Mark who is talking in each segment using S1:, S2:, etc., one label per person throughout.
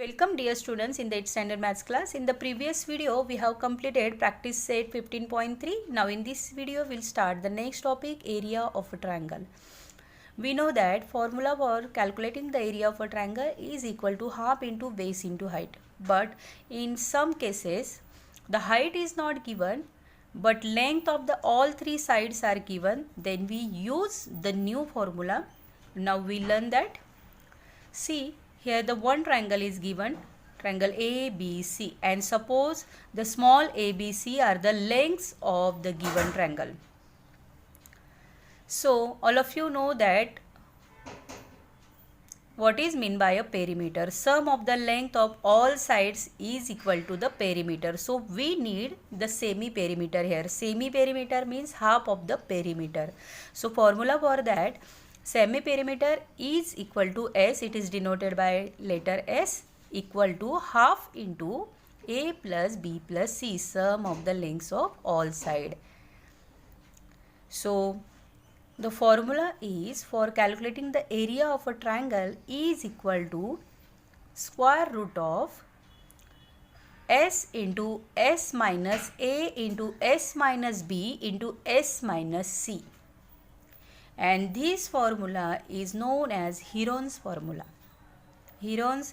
S1: Welcome dear students in the 8th standard maths class. In the previous video we have completed practice set 15.3. Now in this video we'll start the next topic, area of a triangle. We know that formula for calculating the area of a triangle is equal to half into base into height. But in some cases the height is not given but length of the all three sides are given. Then we use the new formula. Now we learn that. See, here the one triangle is given, triangle ABC, and suppose the small ABC are the lengths of the given triangle. So all of you know that what is meant by a perimeter. Sum of the length of all sides is equal to the perimeter. So we need the semi-perimeter here. Semi-perimeter means half of the perimeter. So formula for that, semi-perimeter is equal to S. It is denoted by letter S, equal to half into A plus B plus C, sum of the lengths of all sides. So the formula is for calculating the area of a triangle is equal to square root of S into S minus A into S minus B into S minus C. And this formula is known as Heron's formula. Heron's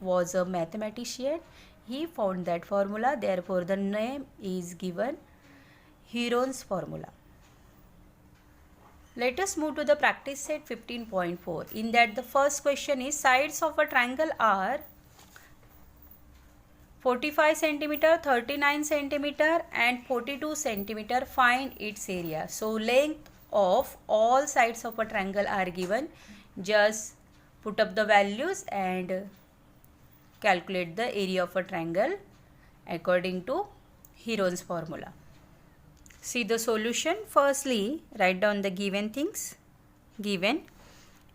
S1: was a mathematician. He found that formula. Therefore, the name is given Heron's formula. Let us move to the practice set 15.4. In that the first question is sides of a triangle are 45 cm, 39 cm and 42 cm. Find its area. So length of all sides of a triangle are given. Just put up the values and calculate the area of a triangle according to Heron's formula. See the solution. Firstly, write down the given things. Given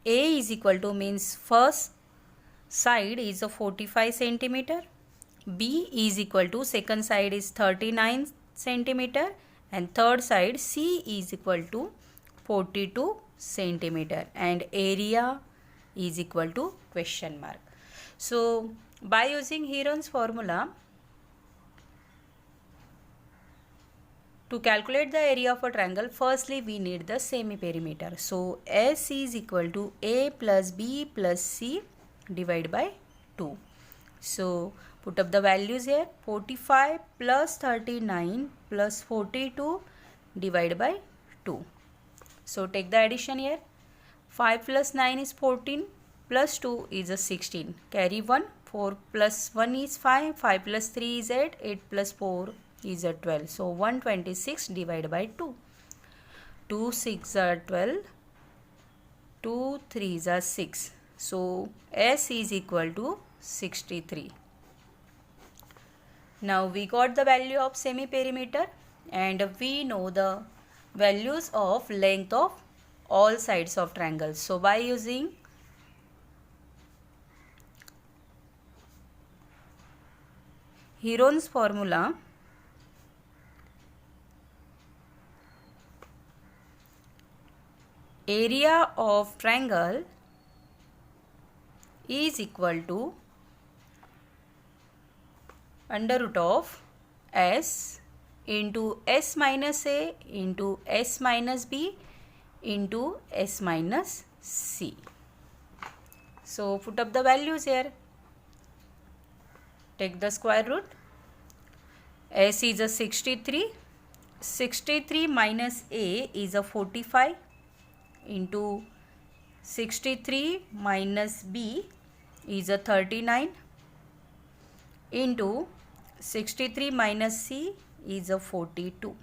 S1: A is equal to means first side is a 45 cm. B is equal to second side is 39 cm. And third side C is equal to 42 cm. And area is equal to question mark. So by using Heron's formula, to calculate the area of a triangle, firstly we need the semi-perimeter. So S is equal to A plus B plus C divided by 2. So put up the values here. 45 plus 39 plus 42 divided by 2. So take the addition here. 5 plus 9 is 14 plus 2 is a 16. Carry 1. 4 plus 1 is 5. 5 plus 3 is 8. 8 plus 4 is a 12. So 126 divided by 2. 2 6 are 12. 2 3 are 6. So S is equal to 63. Now we got the value of semi-perimeter and we know the values of length of all sides of triangles. So by using Heron's formula, area of triangle is equal to under root of S into S minus A into S minus B into S minus C. So put up the values here. Take the square root. S is a 63. 63 minus A is a 45 into 63 minus B is a 39 into 63 minus C is a 42.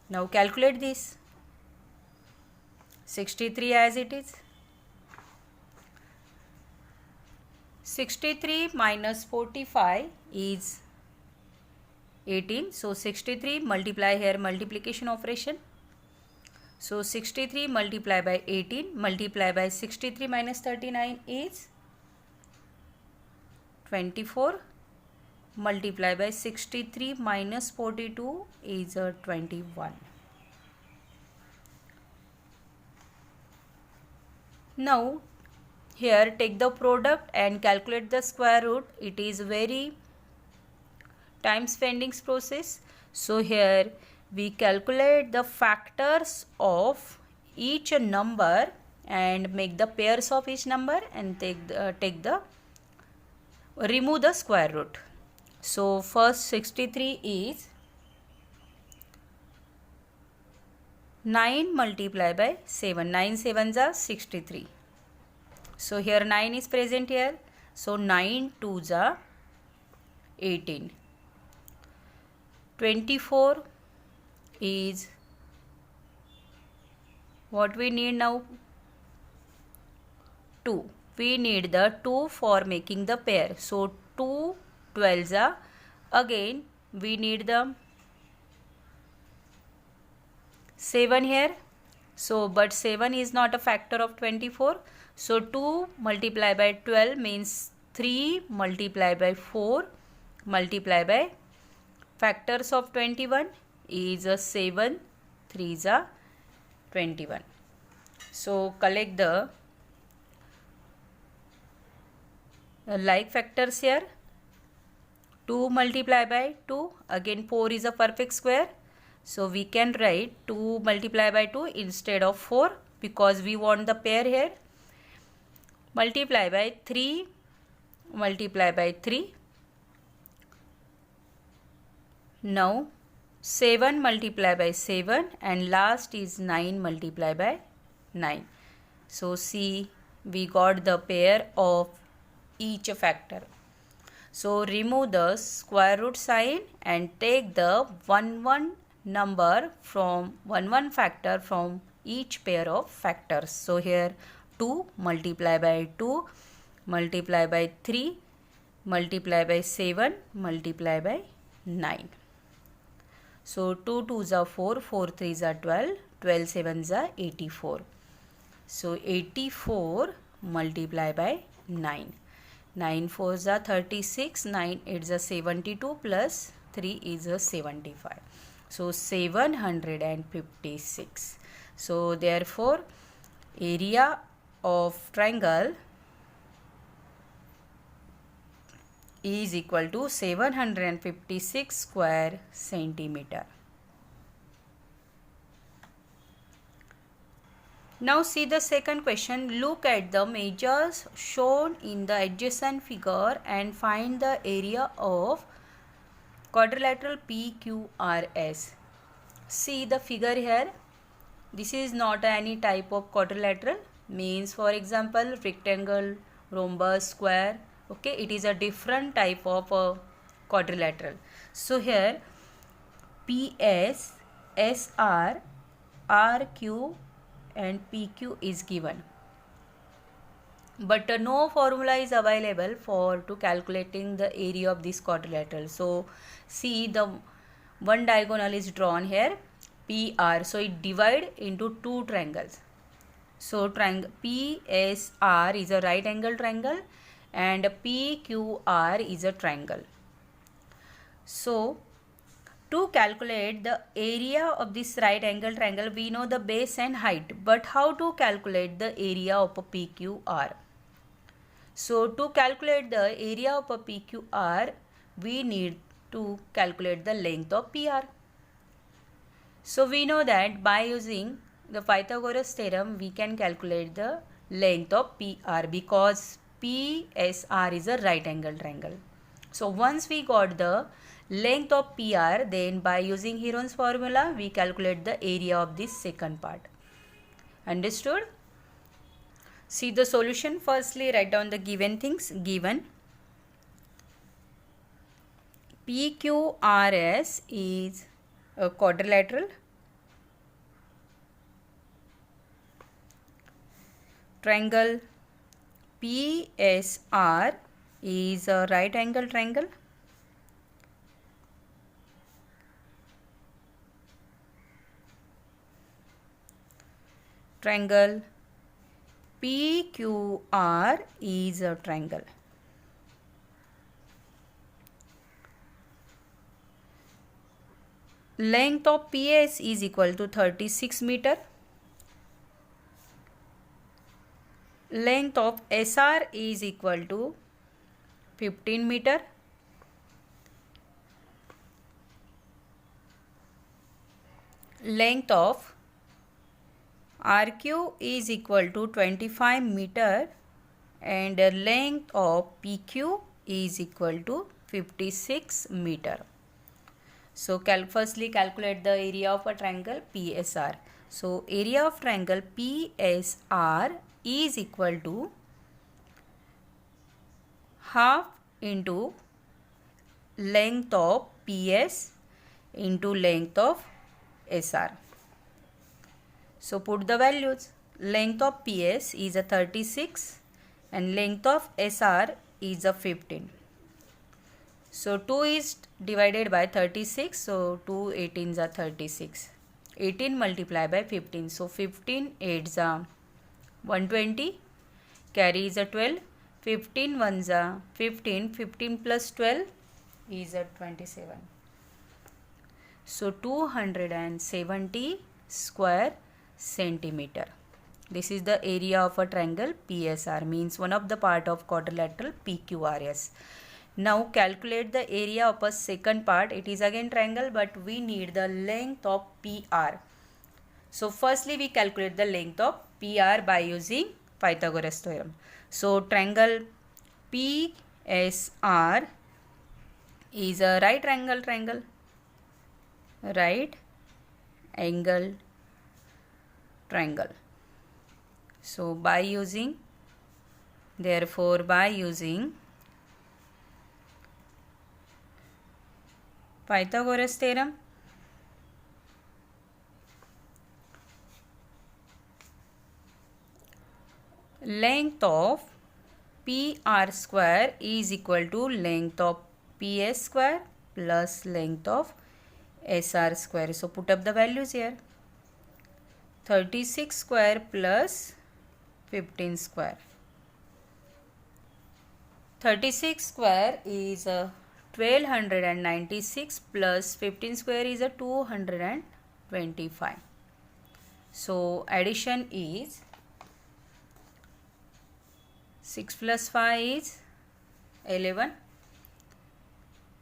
S1: Now calculate this. 63 as it is. 63 minus 45 is 18. So 63 multiply here multiplication operation. So 63 multiply by 18 multiply by 63 minus 39 is 24. Multiply by 63 minus 42 is a 21. Now here take the product and calculate the square root. It is very time spending process. So here we calculate the factors of each number and make the pairs of each number and remove the square root. So first 63 is 9 multiplied by 7. 9 sevens are 63. So here 9 is present here. So 9 twos are 18. 24 is what we need now? 2. We need the 2 for making the pair. So 2 12s are, again we need the 7 here. So but 7 is not a factor of 24. So 2 multiplied by 12 means 3 multiplied by 4 multiplied by factors of 21 is a 7, 3 is a 21. So collect the like factors here. 2 multiplied by 2, again 4 is a perfect square. So we can write 2 multiplied by 2 instead of 4 because we want the pair here. Multiply by 3 multiply by 3. Now 7 multiply by 7 and last is 9 multiply by 9. So see, we got the pair of each factor. So remove the square root sign and take the 1 number from 1 factor from each pair of factors. So here 2 multiply by 2 multiply by 3 multiply by 7 multiply by 9. So 2 2s are 4, 4 3s are 12, 12 7s are 84. So 84 multiply by 9. 9 4s are 36, 9 8s are 72 plus 3 is a 75. So 756. So therefore area of triangle is equal to 756 square centimeter. Now see the second question. Look at the measures shown in the adjacent figure and find the area of quadrilateral PQRS. See the figure here. This is not any type of quadrilateral. Means for example rectangle, rhombus, square. Okay, it is a different type of quadrilateral. So here PS, SR, RQ and PQ is given, but no formula is available for to calculating the area of this quadrilateral. So see, the one diagonal is drawn here, PR. So it divide into two triangles. So triangle PSR is a right angle triangle and PQR is a triangle. So to calculate the area of this right angle triangle, we know the base and height, but how to calculate the area of a PQR? So to calculate the area of a PQR, we need to calculate the length of PR. So we know that by using the Pythagoras theorem, we can calculate the length of PR because PSR is a right angle triangle. So once we got the length of PR, then by using Heron's formula, we calculate the area of this second part. Understood? See the solution. Firstly, write down the given things. Given PQRS is a quadrilateral. Triangle PSR is a right angle triangle. Triangle PQR is a triangle. Length of PS is equal to 36 meter. length of SR is equal to 15 meter. Length of RQ is equal to 25 meter and length of PQ is equal to 56 meter. So firstly calculate the area of a triangle PSR. So area of triangle PSR is equal to half into length of PS into length of SR. So put the values. Length of PS is a 36 and length of SR is a 15. So 2 is divided by 36. So 2 18s are 36. 18 multiplied by 15. So 15 8s are 120. Carry is a 12. 15 1s are 15. 15 plus 12 is a 27. So 270 square centimeter. This is the area of a triangle PSR, means one of the part of quadrilateral PQRS. Now calculate the area of a second part. It is again triangle, but we need the length of PR. So firstly we calculate the length of PR by using Pythagoras theorem. So triangle PSR is a right angle triangle. Right angle triangle. So by using Pythagoras theorem, length of PR square is equal to length of PS square plus length of SR square. So put up the values here. 36 square plus 15 square. 36 square is 1296 plus 15 square is 225. So addition is 6 plus 5 is 11.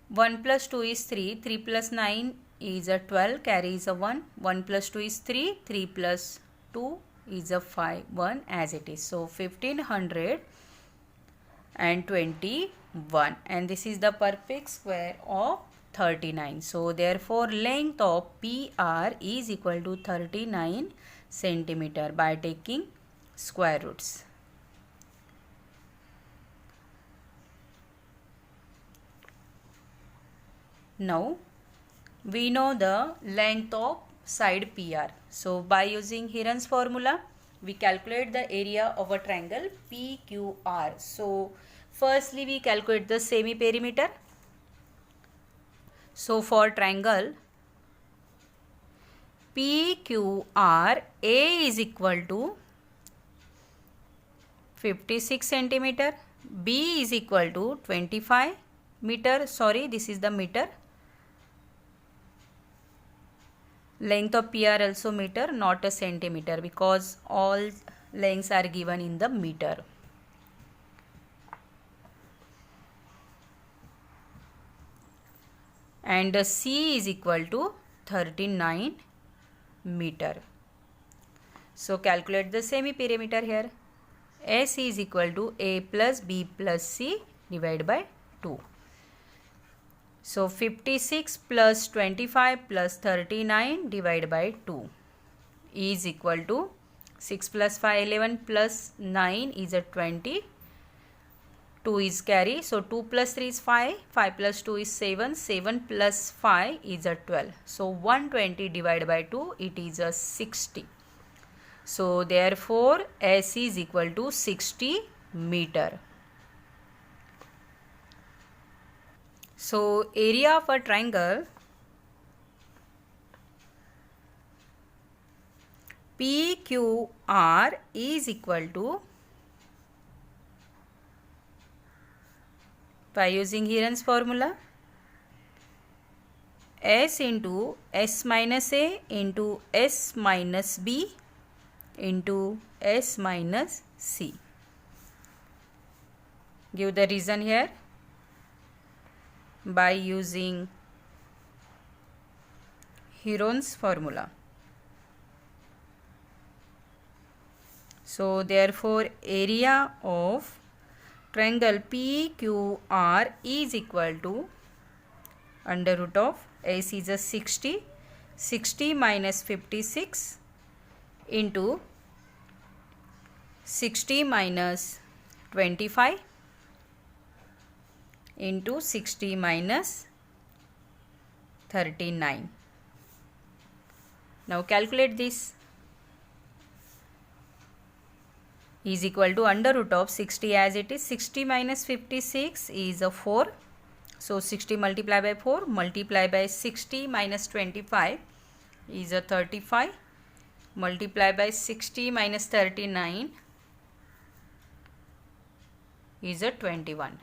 S1: 1 plus 2 is 3. 3 plus 9 is 12. Carry is 1. 1 plus 2 is 3. 3 plus 2 is 5. 1 as it is. So 1521. And this is the perfect square of 39. So therefore length of PR is equal to 39 centimeter by taking square roots. Now we know the length of side PR. So by using Heron's formula, we calculate the area of a triangle PQR. So firstly we calculate the semi-perimeter. So for triangle PQR, A is equal to 56 centimeter, B is equal to 25 meter. Sorry, this is the meter. Length of PR also meter, not a centimeter, because all lengths are given in the meter. And C is equal to 39 meter. So calculate the semi-perimeter here. S is equal to A plus B plus C divided by 2. So 56 plus 25 plus 39 divided by 2 is equal to 6 plus 5 11 plus 9 is a 20. 2 is carry. So 2 plus 3 is 5. 5 plus 2 is 7. 7 plus 5 is a 12. So 120 divided by 2, it is a 60. So therefore S is equal to 60 meter. So area of a triangle PQR is equal to, by using Heron's formula, S into S minus A into S minus B into S minus C. Give the reason here by using Heron's formula. So therefore area of triangle PQR is equal to under root of S is a 60, 60 minus 56 into 60 minus 25 into 60 minus 39. Now calculate this. Is equal to under root of 60 as it is. 60 minus 56 is a 4. So 60 multiplied by 4 multiplied by 60 minus 25 is a 35. Multiplied by 60 minus 39 is a 21.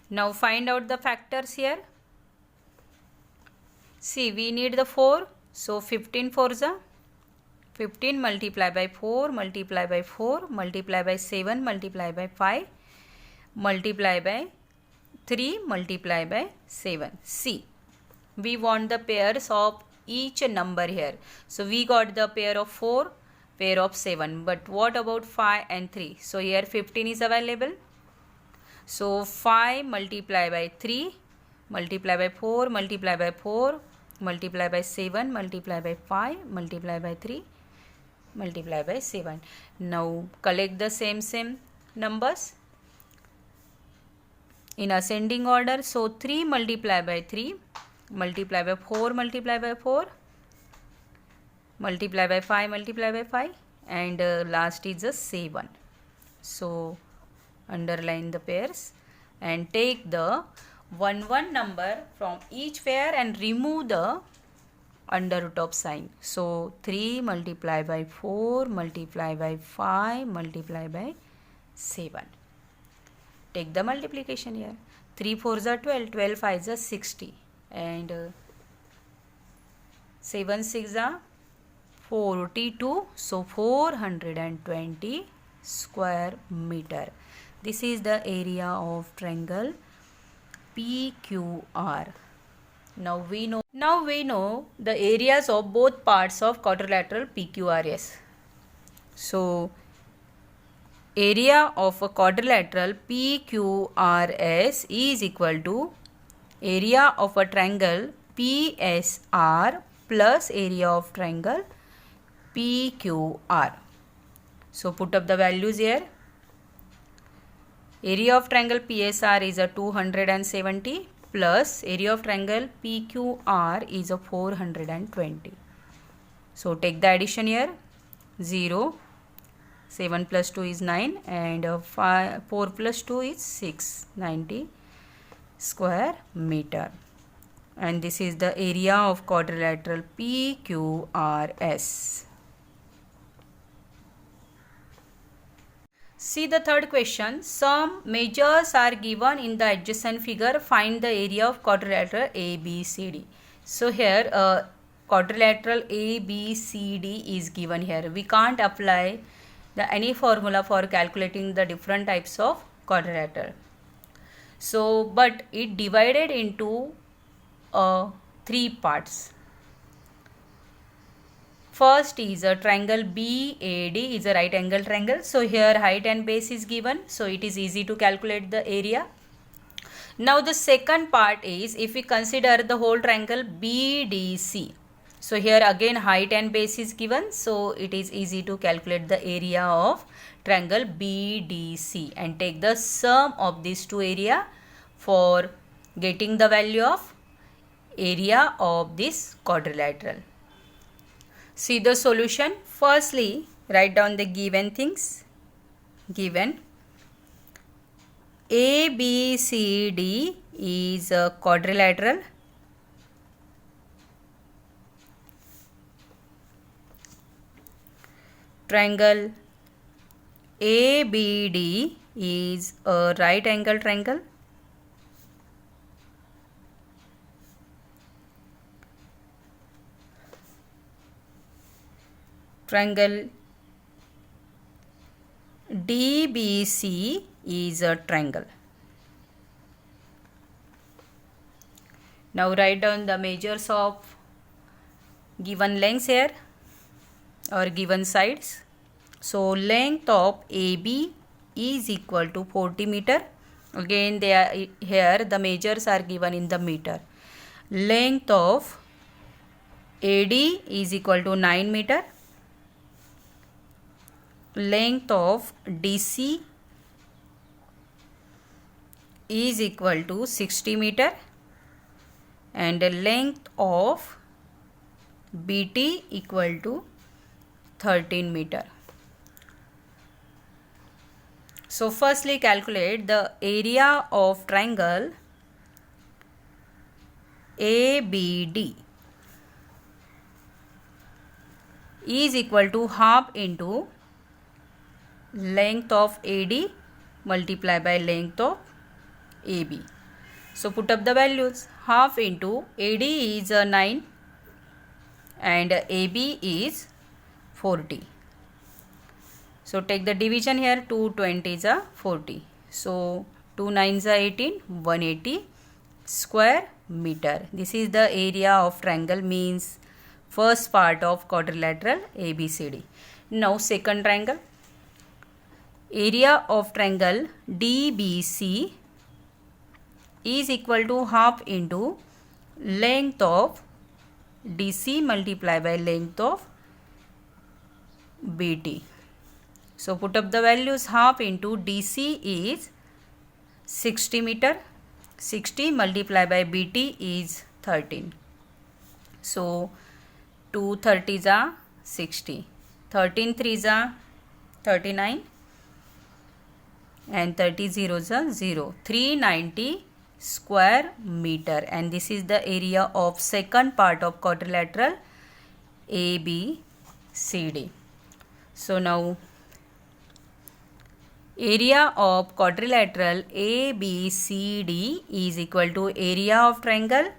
S1: Now find out the factors here. See, we need the 4. So 15 fours are 15 multiplied by 4 multiplied by 4 multiplied by 7 multiplied by 5 multiplied by 3 multiplied by 7. See, we want the pairs of each number here. So we got the pair of 4, pair of 7. But what about 5 and 3? So here 15 is available. So 5 multiplied by 3 multiplied by 4 multiplied by 4 multiplied by 7 multiplied by 5 multiplied by 3 multiply by 7. Now collect the same numbers in ascending order. So 3 multiplied by 3 multiply by 4 multiply by 4 multiply by 5 multiply by 5 and last is a 7. So underline the pairs and take the 1 number from each pair and remove the under root of sign. So 3 multiplied by 4 multiplied by 5 multiplied by 7. Take the multiplication here. 3 4s are 12, 12 5s are 60 and 7 6 are 42. So 420 square meter. This is the area of triangle PQR. Now we know the areas of both parts of quadrilateral PQRS. So area of a quadrilateral PQRS is equal to area of a triangle PSR plus area of triangle PQR. So put up the values here. Area of triangle PSR is a 270 plus area of triangle PQR is a 420. So take the addition here. 0, 7 plus 2 is 9 and 4 plus 2 is 6, 90 square meter. And this is the area of quadrilateral PQRS. See the third question. Some measures are given in the adjacent figure. Find the area of quadrilateral ABCD. So here quadrilateral ABCD is given here. We can't apply any formula for calculating the different types of quadrilateral. So but it divided into 3 parts. First is a triangle BAD is a right angle triangle. So here height and base is given. So it is easy to calculate the area. Now the second part is if we consider the whole triangle BDC. So here again height and base is given. So it is easy to calculate the area of triangle BDC and take the sum of these two area for getting the value of area of this quadrilateral. See the solution. Firstly, write down the given things. Given ABCD is a quadrilateral. Triangle ABD is a right angle triangle. Triangle DBC is a triangle. Now write down the measures of given lengths here or given sides. So length of AB is equal to 40 meter. Again they are here, the measures are given in the meter. Length of AD is equal to 9 meter. Length of DC is equal to 60 meter. And the length of BT equal to 13 meter. So firstly calculate the area of triangle ABD is equal to half into length of AD multiplied by length of AB. So put up the values. Half into AD is 9 and AB is 40. So take the division here. 2 20s are 40. So 2 9s are 18. 180 square meter. This is the area of triangle, means first part of quadrilateral ABCD. Now second triangle. Area of triangle DBC is equal to half into length of DC multiplied by length of BT. So put up the values. Half into DC is 60 meter. 60 multiplied by BT is 13. So 2 30s are 60. 13 3s are 39. And 30 zeros are 0. 390 square meter. And this is the area of second part of quadrilateral ABCD. So now area of quadrilateral ABCD is equal to area of triangle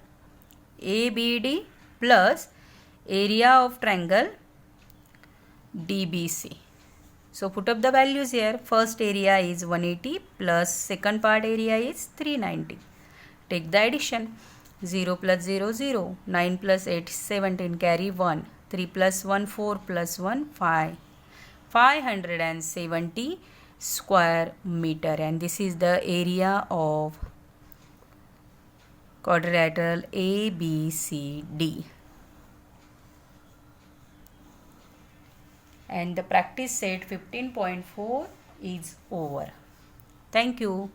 S1: ABD plus area of triangle DBC. So put up the values here. First area is 180 plus second part area is 390. Take the addition. 0 plus 0 0. 9 plus 8 17. Carry 1. 3 plus 1 4 plus 1 5. 570 square meter. And this is the area of quadrilateral ABCD. And the practice set 15.4 is over. Thank you.